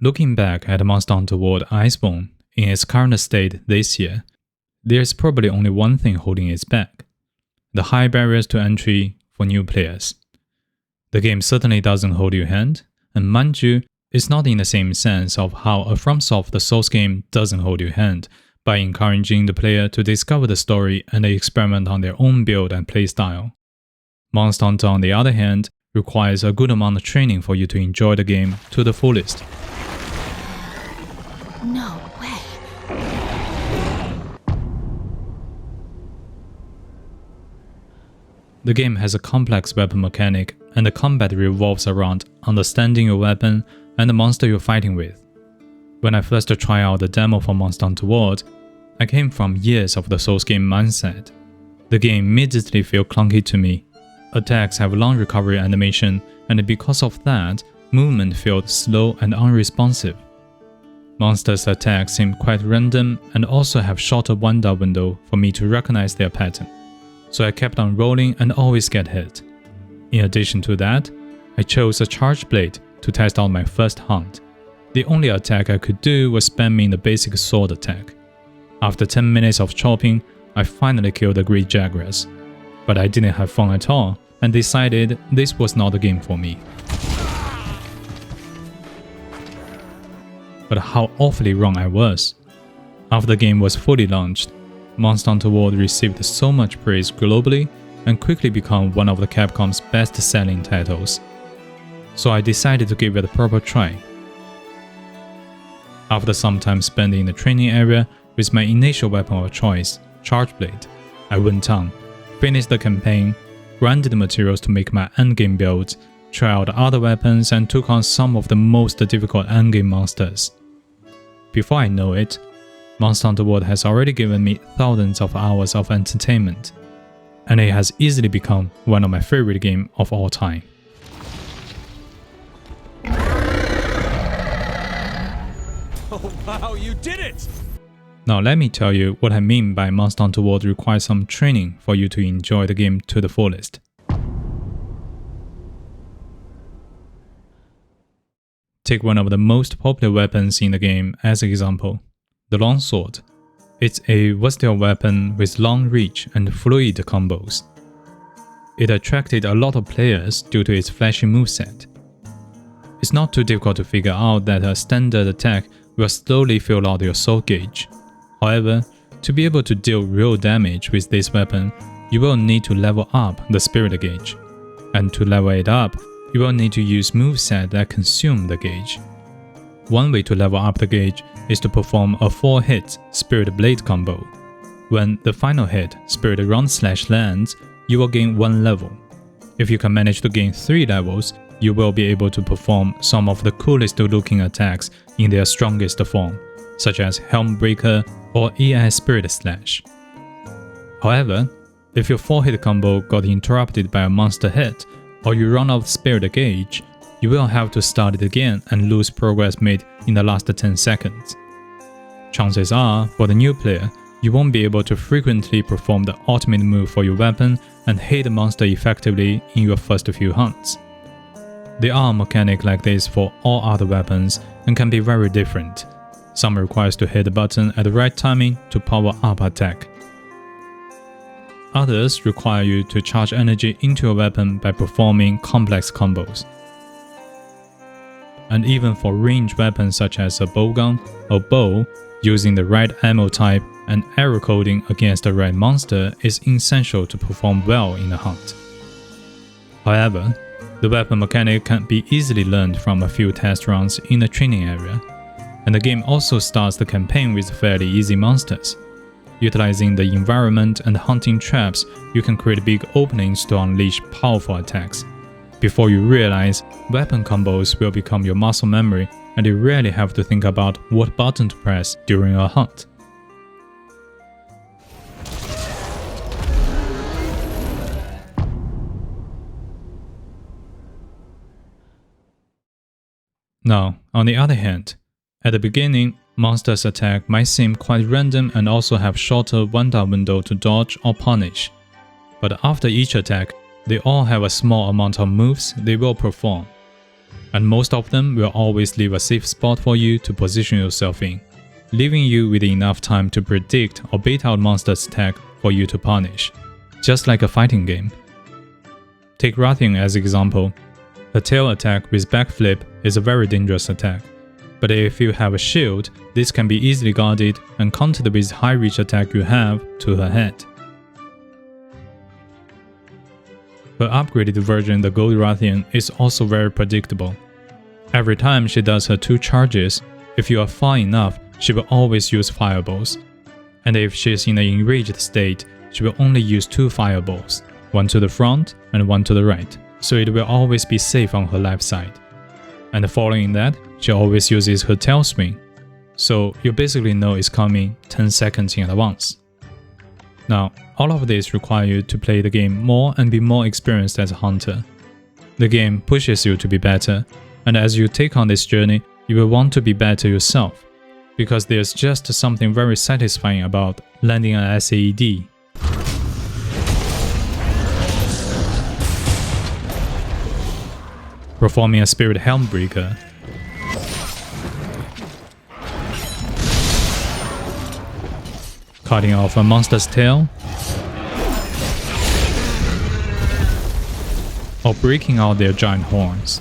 Looking back at Monster Hunter World Iceborne in its current state this year, there is probably only one thing holding it back: the high barriers to entry for new players. The game certainly doesn't hold your hand, and mind you, it's not in the same sense of how a FromSoft Souls game doesn't hold your hand by encouraging the player to discover the story and experiment on their own build and playstyle. Monster Hunter, on the other hand, requires a good amount of training for you to enjoy the game to the fullest. No way. The game has a complex weapon mechanic, and the combat revolves around understanding your weapon and the monster you're fighting with. When I first tried out the demo for Monster Hunter World, I came from years of the Souls game mindset. The game immediately felt clunky to me. Attacks have long recovery animation, and because of that, movement felt slow and unresponsive. Monsters' attacks seem quite random and also have shorter wind-up window for me to recognize their pattern, so I kept on rolling and always get hit. In addition to that, I chose a charge blade to test out my first hunt. The only attack I could do was spamming the basic sword attack. After 10 minutes of chopping, I finally killed the Great Jaguars. But I didn't have fun at all and decided this was not the game for me. But how awfully wrong I was. After the game was fully launched, Monster Hunter World received so much praise globally and quickly became one of the Capcom's best-selling titles. So I decided to give it a proper try. After some time spent in the training area with my initial weapon of choice, Charge Blade, I went on, finished the campaign, grinded materials to make my endgame build, tried out other weapons and took on some of the most difficult endgame monsters. Before I know it, Monster Hunter World has already given me thousands of hours of entertainment, and it has easily become one of my favorite games of all time. Oh wow, you did it! Now let me tell you what I mean by Monster Hunter World requires some training for you to enjoy the game to the fullest. Take one of the most popular weapons in the game as an example, the longsword. It's a versatile weapon with long reach and fluid combos. It attracted a lot of players due to its flashy moveset. It's not too difficult to figure out that a standard attack will slowly fill out your soul gauge. However, to be able to deal real damage with this weapon, you will need to level up the spirit gauge. And to level it up, you will need to use movesets that consume the gauge. One way to level up the gauge is to perform a 4-hit Spirit Blade combo. When the final hit, Spirit Round Slash, lands, you will gain 1 level. If you can manage to gain 3 levels, you will be able to perform some of the coolest looking attacks in their strongest form, such as Helmbreaker or EI Spirit Slash. However, if your 4-hit combo got interrupted by a monster hit, or you run out of Spirit Gauge, you will have to start it again and lose progress made in the last 10 seconds. Chances are, for the new player, you won't be able to frequently perform the ultimate move for your weapon and hit the monster effectively in your first few hunts. There are mechanics like this for all other weapons and can be very different. Some requires to hit the button at the right timing to power up attack. Others require you to charge energy into your weapon by performing complex combos. And even for ranged weapons such as a bowgun or bow, using the right ammo type and arrow coding against the right monster is essential to perform well in a hunt. However, the weapon mechanic can be easily learned from a few test runs in the training area, and the game also starts the campaign with fairly easy monsters. Utilizing the environment and hunting traps, you can create big openings to unleash powerful attacks. Before you realize, weapon combos will become your muscle memory and you rarely have to think about what button to press during a hunt. Now, on the other hand, at the beginning, monsters' attack might seem quite random and also have shorter wind-up window to dodge or punish. But after each attack, they all have a small amount of moves they will perform. and most of them will always leave a safe spot for you to position yourself in, leaving you with enough time to predict or bait out monsters' attack for you to punish, just like a fighting game. Take Rathian as example. Her tail attack with backflip is a very dangerous attack, but if you have a shield, this can be easily guarded and countered with high reach attack you have to her head. Her upgraded version, the Gold Rathian, is also very predictable. Every time she does her 2 charges, if you are far enough, she will always use fireballs. And if she is in an enraged state, she will only use 2 fireballs, one to the front and one to the right, so it will always be safe on her left side. And following that, she always uses her tail swing, so you basically know it's coming 10 seconds in advance. Now, all of this require you to play the game more and be more experienced as a hunter. The game pushes you to be better, and as you take on this journey, you will want to be better yourself, because there's just something very satisfying about landing an SAED. Performing a Spirit Helmbreaker, cutting off a monster's tail, or breaking out their giant horns.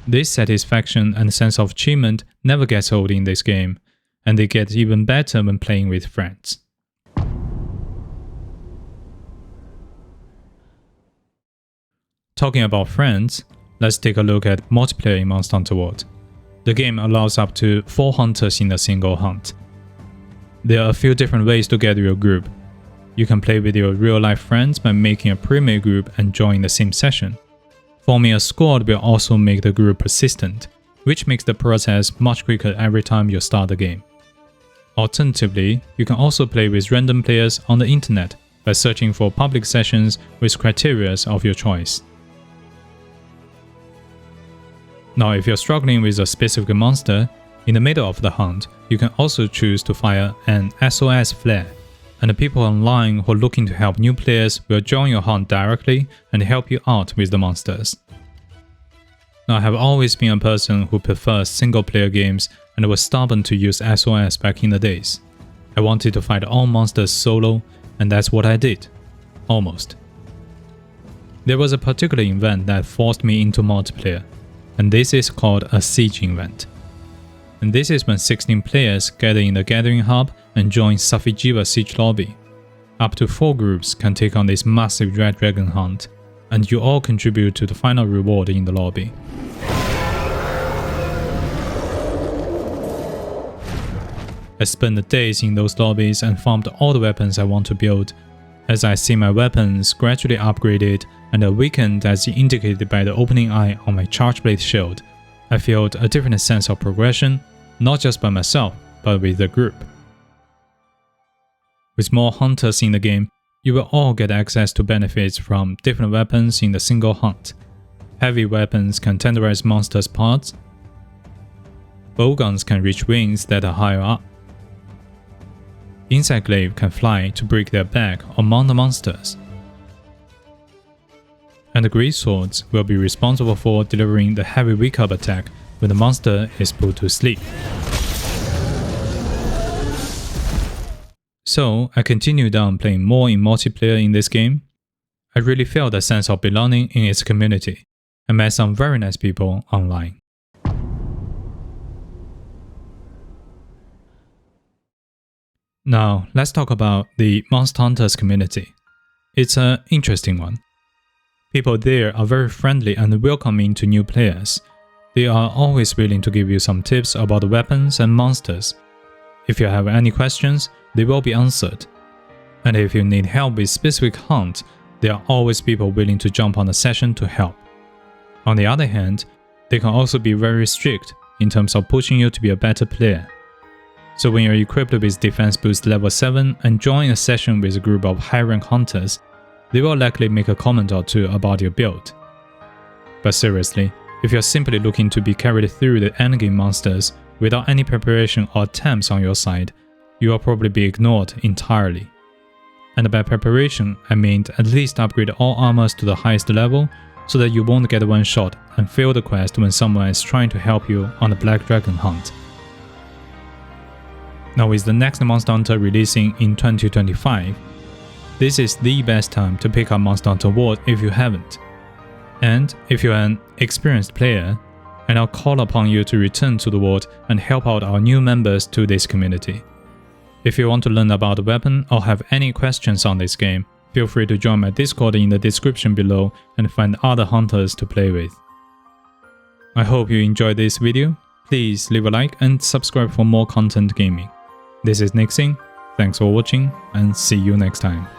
This satisfaction and sense of achievement never gets old in this game, and they get even better when playing with friends. Talking about friends, let's take a look at multiplayer in Monster Hunter World. The game allows up to 4 hunters in a single hunt. There are a few different ways to gather your group. You can play with your real-life friends by making a pre-made group and join the same session. Forming a squad will also make the group persistent, which makes the process much quicker every time you start the game. Alternatively, you can also play with random players on the internet by searching for public sessions with criteria of your choice. Now, if you're struggling with a specific monster, in the middle of the hunt, you can also choose to fire an SOS flare, and the people online who are looking to help new players will join your hunt directly and help you out with the monsters. Now, I have always been a person who prefers single-player games and was stubborn to use SOS back in the days. I wanted to fight all monsters solo, and that's what I did. Almost. There was a particular event that forced me into multiplayer, and this is called a Siege event. And this is when 16 players gather in the Gathering Hub and join Safi'jiiva Siege Lobby. Up to 4 groups can take on this massive Red Dragon hunt, and you all contribute to the final reward in the lobby. I spent the days in those lobbies and farmed all the weapons I want to build. As I see my weapons gradually upgraded and awakened as indicated by the opening eye on my Chargeblade shield, I felt a different sense of progression, not just by myself, but with the group. With more hunters in the game, you will all get access to benefits from different weapons in the single hunt. Heavy weapons can tenderize monsters' parts. Bowguns can reach wings that are higher up. Insect Glaive can fly to break their back or mount the monsters. And the Great Swords will be responsible for delivering the heavy wake-up attack when the monster is put to sleep. So, I continued on playing more in multiplayer in this game. I really felt a sense of belonging in its community, and met some very nice people online. Now, let's talk about the Monster Hunters community. It's an interesting one. People there are very friendly and welcoming to new players. They are always willing to give you some tips about the weapons and monsters. If you have any questions, they will be answered. And if you need help with specific hunt, there are always people willing to jump on a session to help. On the other hand, they can also be very strict in terms of pushing you to be a better player. So when you're equipped with Defense Boost level 7 and join a session with a group of high-rank hunters, they will likely make a comment or two about your build. But seriously, if you're simply looking to be carried through the endgame monsters without any preparation or attempts on your side, you will probably be ignored entirely. And by preparation, I mean at least upgrade all armors to the highest level so that you won't get one shot and fail the quest when someone is trying to help you on the Black Dragon hunt. Now with the next Monster Hunter releasing in 2025, this is the best time to pick up Monster Hunter World if you haven't. And if you're an experienced player, and I'll call upon you to return to the world and help out our new members to this community. If you want to learn about the weapon or have any questions on this game, feel free to join my Discord in the description below and find other hunters to play with. I hope you enjoyed this video. Please leave a like and subscribe for more content gaming. This is Nixing, thanks for watching and see you next time.